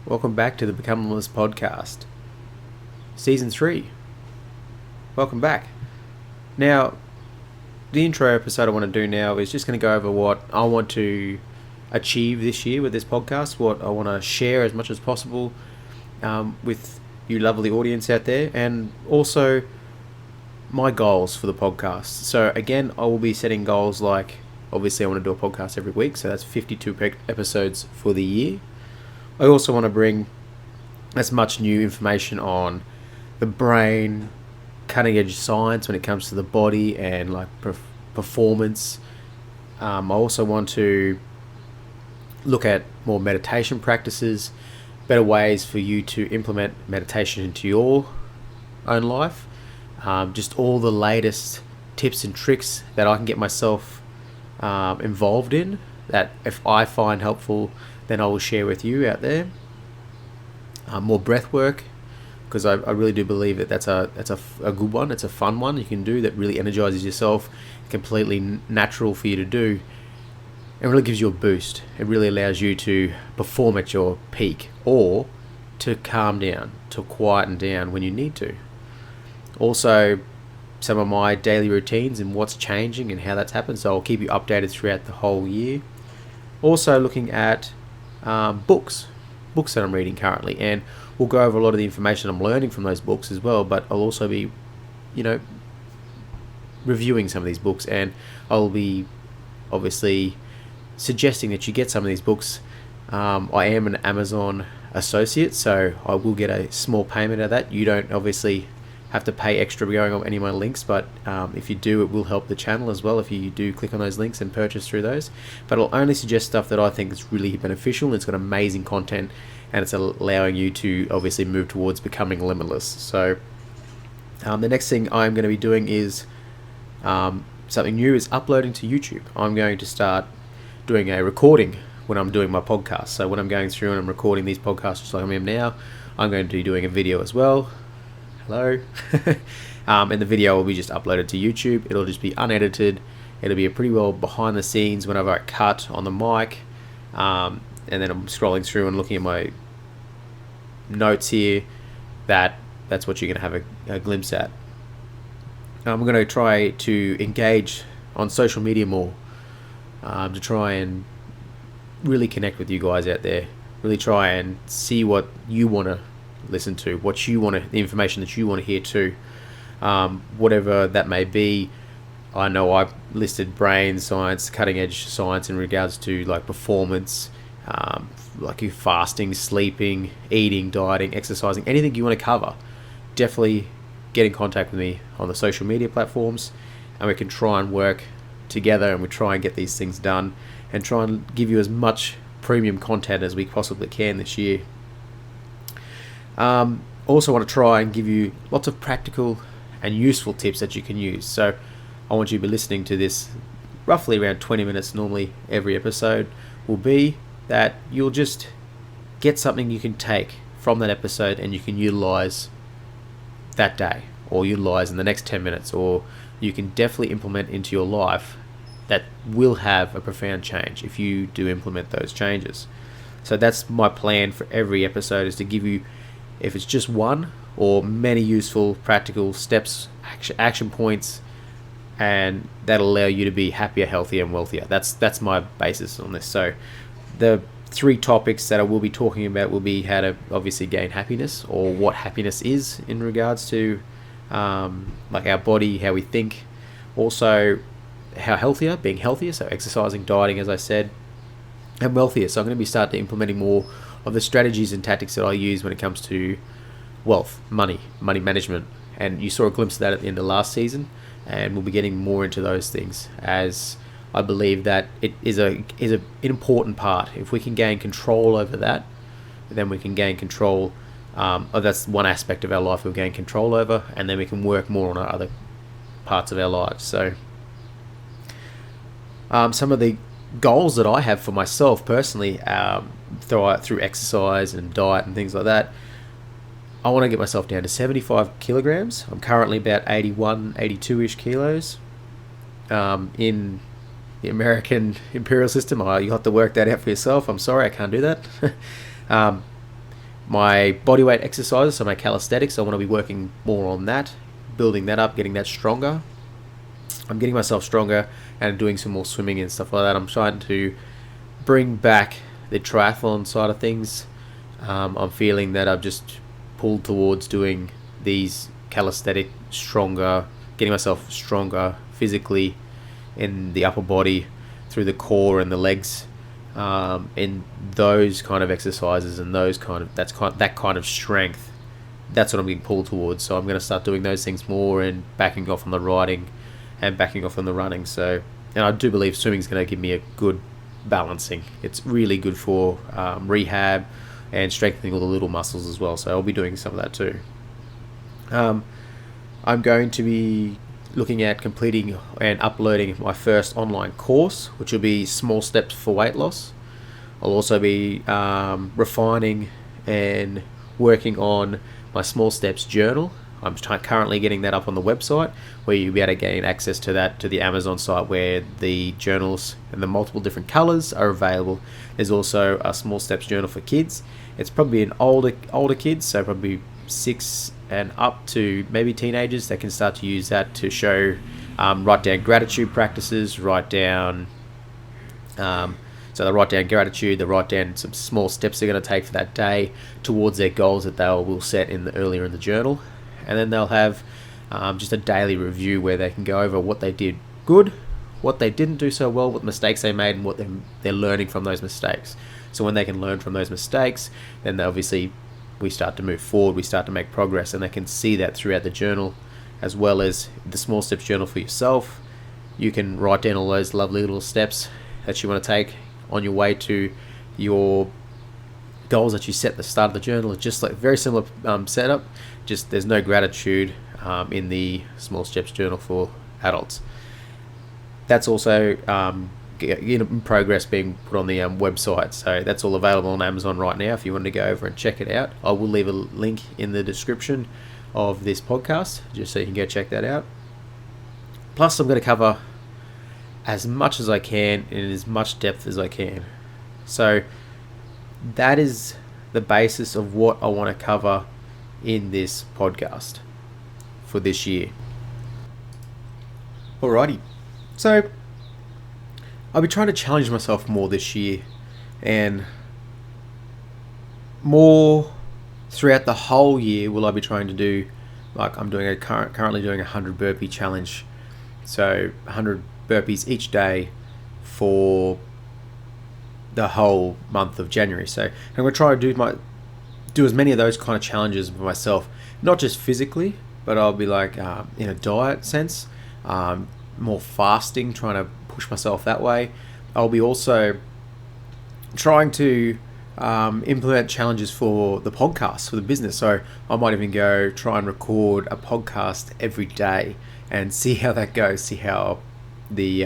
Welcome back to the Become Limitless podcast, Season 3. Welcome back. Now, the intro episode I want to do now is just going to go over what I want to achieve this year with this podcast, what I want to share as much as possible with you lovely audience out there, and also my goals for the podcast. So again, I will be setting goals like, obviously I want to do a podcast every week, so that's 52 episodes for the year. I also want to bring as much new information on the brain, cutting edge science when it comes to the body and like performance. I also want to look at more meditation practices, better ways for you to implement meditation into your own life. Just all the latest tips and tricks that I can get myself involved in, that if I find helpful, then I will share with you out there. More breath work, because I really do believe that that's a good one. It's a fun one you can do that really energizes yourself, completely natural for you to do. It really gives you a boost. It really allows you to perform at your peak, or to calm down, to quieten down when you need to. Also, some of my daily routines and what's changing and how that's happened, so I'll keep you updated throughout the whole year. Also looking at books that I'm reading currently, and we'll go over a lot of the information I'm learning from those books as well, but I'll also be reviewing some of these books, and I'll be obviously suggesting that you get some of these books. I am an Amazon associate, so I will get a small payment of that. You don't obviously have to pay extra going on any of my links, but if you do, it will help the channel as well if you do click on those links and purchase through those. But I'll only suggest stuff that I think is really beneficial, and it's got amazing content, and it's allowing you to obviously move towards becoming limitless. So the next thing I'm going to be doing is something new, is uploading to YouTube. I'm going to start doing a recording when I'm doing my podcast. So when I'm going through and I'm recording these podcasts just like I am now, I'm going to be doing a video as well. Hello. And the video will be just uploaded to YouTube. It'll just be unedited. It'll be a pretty well behind the scenes whenever I cut on the mic, and then I'm scrolling through and looking at my notes here. That's what you're going to have a glimpse at. I'm going to try to engage on social media more, to try and really connect with you guys out there. Really try and see what you want to listen to, what you want to, the information that you want to hear too, whatever that may be. I know I've listed brain science, cutting edge science in regards to like performance, like your fasting, sleeping, eating, dieting, exercising, anything you want to cover. Definitely get in contact with me on the social media platforms, and we can try and work together, and we try and get these things done and try and give you as much premium content as we possibly can this year. Also want to try and give you lots of practical and useful tips that you can use. So I want you to be listening to this roughly around 20 minutes normally every episode, will be that you'll just get something you can take from that episode and you can utilize that day, or utilize in the next 10 minutes, or you can definitely implement into your life that will have a profound change if you do implement those changes. So that's my plan for every episode, is to give you, if it's just one or many useful practical steps, action points, and that'll allow you to be happier, healthier, and wealthier. That's my basis on this. So the 3 topics that I will be talking about will be how to obviously gain happiness, or what happiness is in regards to like our body, how we think. Also how being healthier, so exercising, dieting, as I said, and wealthier. So I'm going to be starting implementing more of the strategies and tactics that I use when it comes to wealth, money management. And you saw a glimpse of that at the end of last season, and we'll be getting more into those things, as I believe that it is an important part. If we can gain control over that, then we can gain control. That's one aspect of our life we'll gain control over, and then we can work more on our other parts of our lives. So some of the goals that I have for myself personally, through exercise and diet and things like that, I want to get myself down to 75 kilograms. I'm currently about 81, 82-ish kilos. In the American imperial system, you'll have to work that out for yourself. I'm sorry, I can't do that. My bodyweight exercises, so my calisthenics, I want to be working more on that, building that up, getting that stronger. I'm getting myself stronger and doing some more swimming and stuff like that. I'm trying to bring back the triathlon side of things. I'm feeling that I've just pulled towards doing these calisthenic, stronger, getting myself stronger physically in the upper body, through the core and the legs, in those kind of exercises and that kind of strength. That's what I'm being pulled towards. So I'm going to start doing those things more and backing off on the riding and backing off on the running. So, and I do believe swimming is going to give me a good balancing. It's really good for rehab and strengthening all the little muscles as well. So I'll be doing some of that too. I'm going to be looking at completing and uploading my first online course, which will be Small Steps for Weight Loss. I'll also be refining and working on my Small Steps journal. I'm currently getting that up on the website, where you'll be able to gain access to that, to the Amazon site, where the journals and the multiple different colors are available. There's also a Small Steps journal for kids. It's probably an older kids, so probably 6 and up to maybe teenagers that can start to use that to show, write down gratitude practices, write down, so they write down gratitude, they write down some small steps they're going to take for that day towards their goals that they will set earlier in the journal. And then they'll have just a daily review where they can go over what they did good, what they didn't do so well, what mistakes they made, and what they're learning from those mistakes. So when they can learn from those mistakes, then we start to move forward, we start to make progress, and they can see that throughout the journal, as well as the Small Steps journal for yourself. You can write down all those lovely little steps that you want to take on your way to your goals that you set at the start of the journal. It's just like very similar setup, just there's no gratitude in the Small Steps journal for adults. That's also in progress, being put on the website, so that's all available on Amazon right now if you want to go over and check it out. I will leave a link in the description of this podcast just so you can go check that out. Plus, I'm going to cover as much as I can in as much depth as I can. So that is the basis of what I want to cover in this podcast for this year. Alrighty, so I'll be trying to challenge myself more this year, and more throughout the whole year will I be trying to do, like I'm doing currently doing a 100 burpee challenge. So 100 burpees each day for the whole month of January. So I'm going to try to do as many of those kind of challenges for myself, not just physically, but I'll be like in a diet sense, more fasting, trying to push myself that way. I'll be also trying to implement challenges for the podcast, for the business. So I might even go try and record a podcast every day and see how that goes, see how the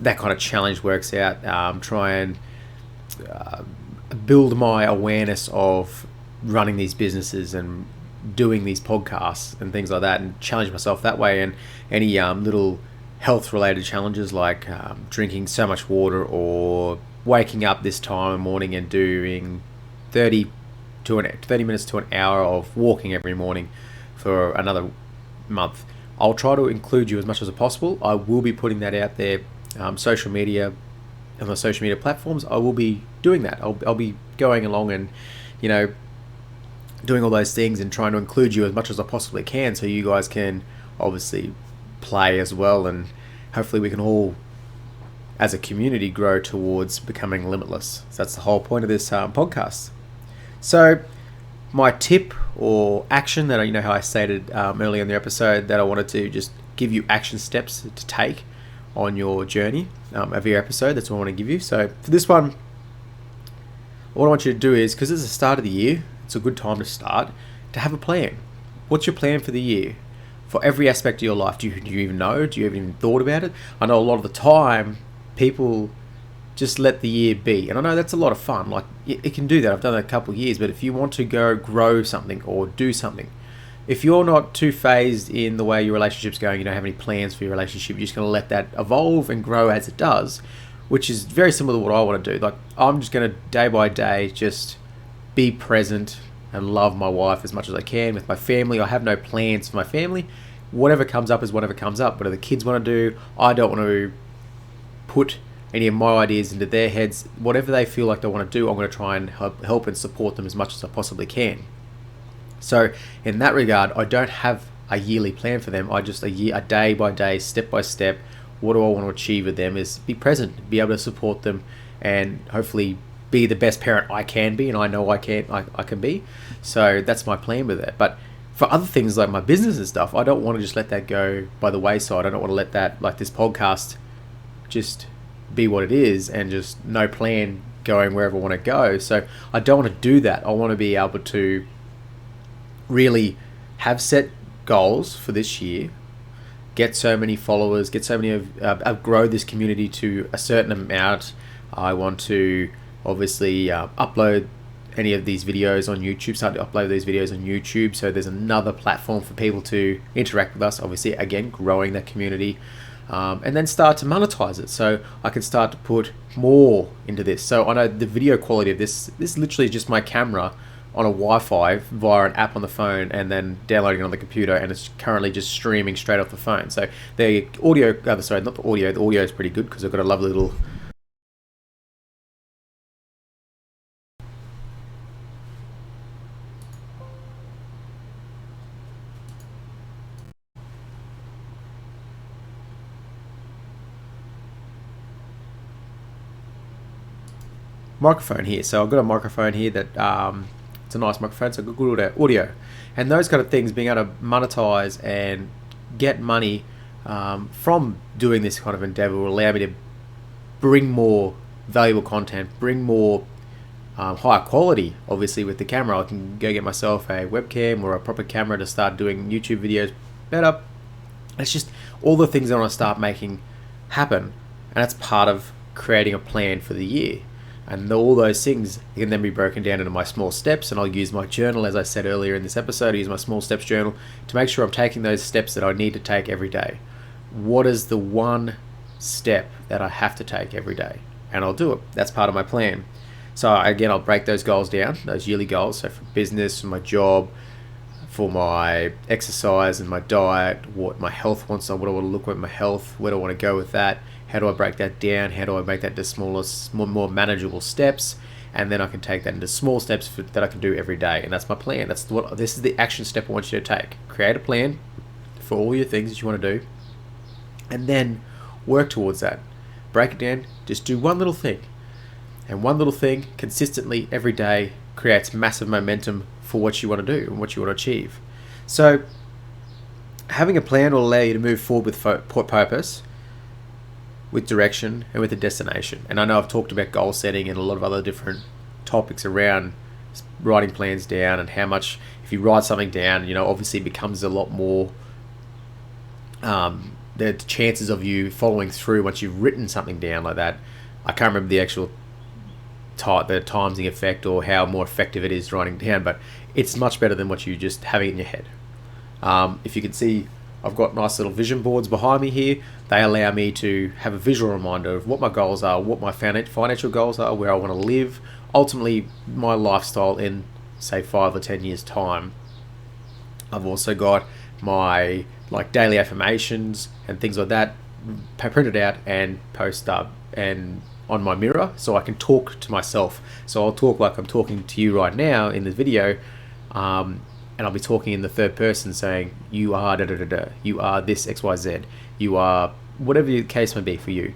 that kind of challenge works out. Try and build my awareness of running these businesses and doing these podcasts and things like that, and challenge myself that way. And any little health related challenges, like drinking so much water, or waking up this time in the morning and doing 30 minutes to an hour of walking every morning for another month. I'll try to include you as much as possible. I will be putting that out there, social media, on the social media platforms. I will be doing that. I'll be going along and, doing all those things and trying to include you as much as I possibly can, so you guys can obviously play as well, and hopefully we can all, as a community, grow towards becoming limitless. So that's the whole point of this podcast. So my tip or action that how I stated earlier in the episode, that I wanted to just give you action steps to take on your journey. Every episode, that's what I want to give you. So for this one, what I want you to do is, because it's the start of the year, it's a good time to start to have a plan. What's your plan for the year? For every aspect of your life, do you even know? Do you even thought about it? I know a lot of the time people just let the year be, and I know that's a lot of fun. Like, it can do that. I've done that a couple of years. But if you want to go grow something or do something, if you're not too phased in the way your relationship's going, you don't have any plans for your relationship, you're just going to let that evolve and grow as it does, which is very similar to what I want to do. Like, I'm just going to day by day just be present and love my wife as much as I can. With my family, I have no plans for my family. Whatever comes up is whatever comes up. Whatever the kids want to do, I don't want to put any of my ideas into their heads. Whatever they feel like they want to do, I'm going to try and help and support them as much as I possibly can. So in that regard, I don't have a yearly plan for them. I just a day by day, step by step, what do I want to achieve with them is be present, be able to support them, and hopefully be the best parent I can be, and I know I can be. So that's my plan with it. But for other things like my business and stuff, I don't want to just let that go by the wayside. I don't want to let that, like this podcast, just be what it is and just no plan going wherever I want to go. So I don't want to do that. I want to be able to really have set goals for this year, get so many followers, get so many of grow this community to a certain amount. I want to obviously upload any of these videos on YouTube, start to upload these videos on YouTube, so there's another platform for people to interact with us, obviously again growing that community, and then start to monetize it so I can start to put more into this. So I know the video quality of this literally is just my camera on a Wi-Fi via an app on the phone and then downloading it on the computer, and it's currently just streaming straight off the phone. So the audio, not the audio is pretty good because I've got a lovely little microphone here. So I've got a microphone here that it's a nice microphone, so good audio, and those kind of things. Being able to monetize and get money from doing this kind of endeavor will allow me to bring more valuable content, bring more higher quality. Obviously, with the camera, I can go get myself a webcam or a proper camera to start doing YouTube videos better. It's just all the things I want to start making happen, and that's part of creating a plan for the year. And all those things can then be broken down into my small steps, and I'll use my journal, as I said earlier in this episode. I use my small steps journal to make sure I'm taking those steps that I need to take every day. What is the one step that I have to take every day? And I'll do it. That's part of my plan. So again, I'll break those goals down, those yearly goals. So for business, for my job, for my exercise and my diet, what my health wants, what I want to look at my health, where do I want to go with that, how do I break that down, how do I make that to smaller, more manageable steps, and then I can take that into small steps that I can do every day. And that's my plan. This is the action step I want you to take. Create a plan for all your things that you want to do, and then work towards that. Break it down, just do one little thing. And one little thing consistently every day creates massive momentum for what you want to do and what you want to achieve. So having a plan will allow you to move forward with purpose, with direction, and with a destination. And I know I've talked about goal setting and a lot of other different topics around writing plans down, and how much if you write something down, obviously it becomes a lot more the chances of you following through once you've written something down like that. I can't remember the actual the timesing effect or how more effective it is writing down, but it's much better than what you just having it in your head. If you can see, I've got nice little vision boards behind me here. They allow me to have a visual reminder of what my goals are, what my financial goals are, where I want to live, ultimately my lifestyle in, say, 5 or 10 years time. I've also got my daily affirmations and things like that printed out and post up and on my mirror, so I can talk to myself. So I'll talk like I'm talking to you right now in this video, and I'll be talking in the third person, saying you are da da da da, you are this XYZ, you are whatever the case may be for you.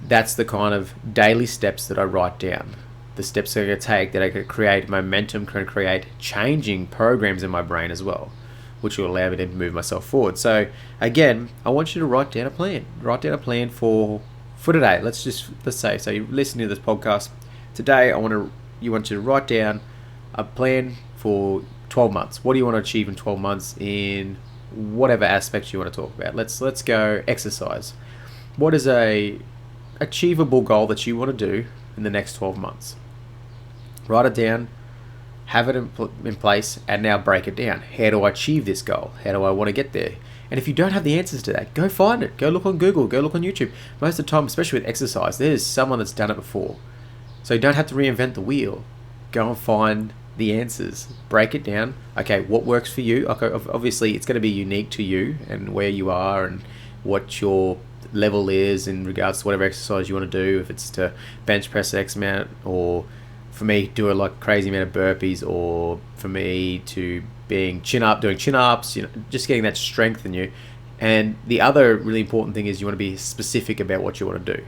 That's the kind of daily steps that I write down. The steps I'm going to take that I can create momentum, can create changing programs in my brain as well, which will allow me to move myself forward. So again, I want you to write down a plan. Write down a plan for today. Let's say, so you're listening to this podcast today. You want you to write down a plan for 12 months. What do you want to achieve in 12 months in whatever aspects you want to talk about? Let's go exercise. What is a achievable goal that you want to do in the next 12 months? Write it down, have it in place, and now break it down. How do I achieve this goal? How do I want to get there? And if you don't have the answers to that, go find it. Go look on Google. Go look on YouTube. Most of the time, especially with exercise, there's someone that's done it before. So you don't have to reinvent the wheel. go and find the answers. Break it down. Okay, what works for you? Okay, obviously it's going to be unique to you and where you are and what your level is in regards to whatever exercise you want to do. If it's to bench press X amount, or for me do a like crazy amount of burpees, or for me to doing chin ups, just getting that strength in you. And the other really important thing is you want to be specific about what you want to do.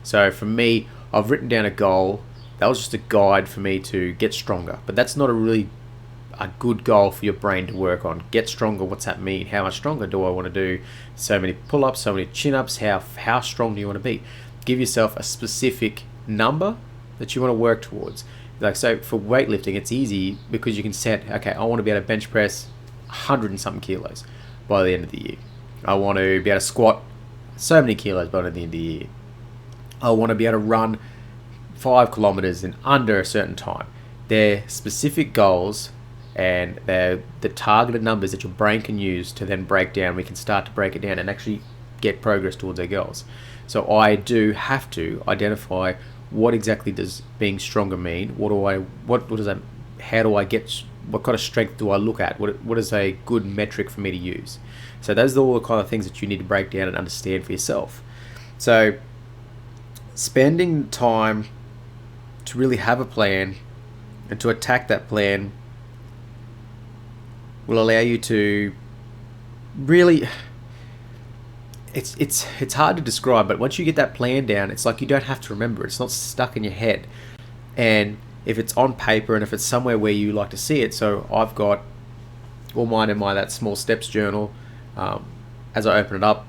So for me, I've written down a goal. That was just a guide for me to get stronger, but that's not a good goal for your brain to work on. Get stronger, what's that mean? How much stronger do I want to do? So many pull-ups, so many chin-ups, how strong do you want to be? Give yourself a specific number that you want to work towards. Like, so for weightlifting, it's easy because you can set, okay, I want to be able to bench press 100 and something kilos by the end of the year. I want to be able to squat so many kilos by the end of the year. I want to be able to run 5 kilometers in under a certain time. They're specific goals, and they're the targeted numbers that your brain can use to then break down. We can start to break it down and actually get progress towards our goals. So I do have to identify what exactly does being stronger mean. What does that? How do I get? What kind of strength do I look at? What is a good metric for me to use? So those are all the kind of things that you need to break down and understand for yourself. So spending time to really have a plan and to attack that plan will allow you to really, it's hard to describe, but once you get that plan down, it's like you don't have to remember it. It's not stuck in your head. And if it's on paper and if it's somewhere where you like to see it, so I've got all mine in that small steps journal. As I open it up,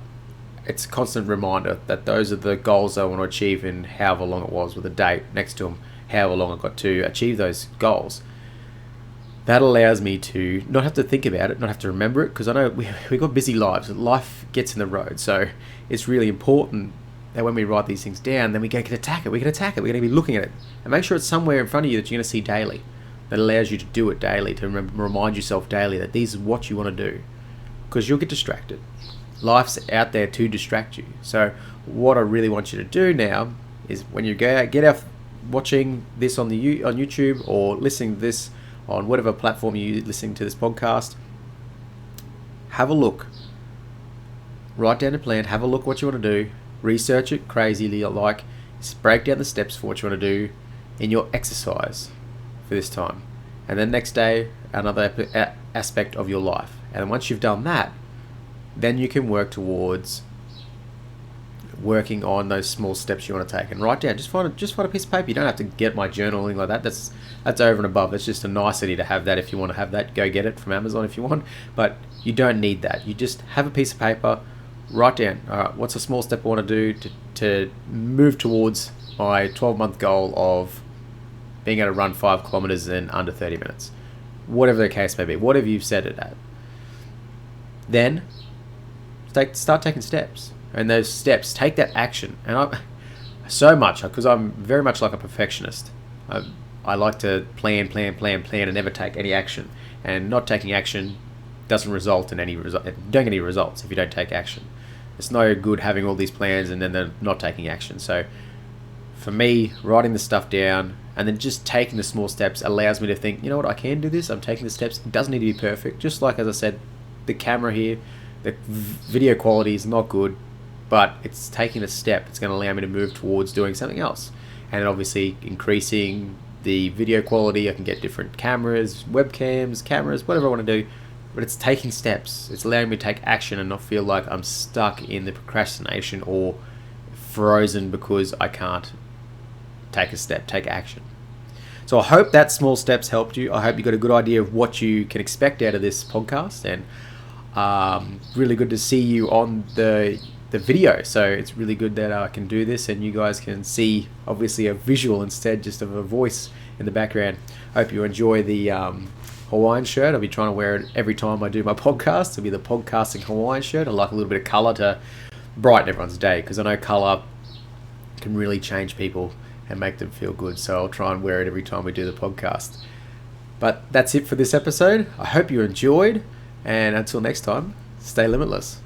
it's a constant reminder that those are the goals I want to achieve in however long it was, with a date next to them, however long I got to achieve those goals. That allows me to not have to think about it, not have to remember it, because I know we've got busy lives. Life gets in the road. So it's really important that when we write these things down, then we can attack it. We can attack it. We're going to be looking at it. And make sure it's somewhere in front of you that you're going to see daily. That allows you to do it daily, to remind yourself daily that this is what you want to do. Because you'll get distracted. Life's out there to distract you. So what I really want you to do now is when you go out, get out watching this on YouTube or listening to this on whatever platform you're listening to this podcast, have a look. Write down a plan, have a look what you want to do, research it crazily, break down the steps for what you want to do in your exercise for this time. And then next day, another aspect of your life. And then once you've done that, then you can work towards working on those small steps you want to take, and write down. Just find a piece of paper. You don't have to get my journaling like that. That's over and above. That's just a nicety to have that. If you want to have that, go get it from Amazon if you want. But you don't need that. You just have a piece of paper, write down, all right, what's a small step I want to do to move towards my 12-month goal of being able to run 5 kilometers in under 30 minutes. Whatever the case may be, whatever you've set it at. Then start taking steps. And those steps, take that action. And because I'm very much like a perfectionist. I like to plan and never take any action. And not taking action doesn't result in any result. Don't get any results if you don't take action. It's no good having all these plans and then they're not taking action. So for me, writing the stuff down and then just taking the small steps allows me to think, you know what, I can do this. I'm taking the steps. It doesn't need to be perfect. Just like, as I said, the camera here, the video quality is not good, but it's taking a step. It's going to allow me to move towards doing something else. And obviously increasing the video quality. I can get different cameras, webcams, cameras, whatever I want to do. But it's taking steps. It's allowing me to take action and not feel like I'm stuck in the procrastination or frozen because I can't take a step, take action. So I hope that small steps helped you. I hope you got a good idea of what you can expect out of this podcast. And really good to see you on the video. So it's really good that I can do this and you guys can see obviously a visual instead just of a voice in the background. Hope you enjoy the Hawaiian shirt. I'll be trying to wear it every time I do my podcast. It'll be the podcasting Hawaiian shirt. I like a little bit of color to brighten everyone's day, because I know color can really change people and make them feel good. So I'll try and wear it every time we do the podcast. But that's it for this episode. I hope you enjoyed, and until next time, stay limitless.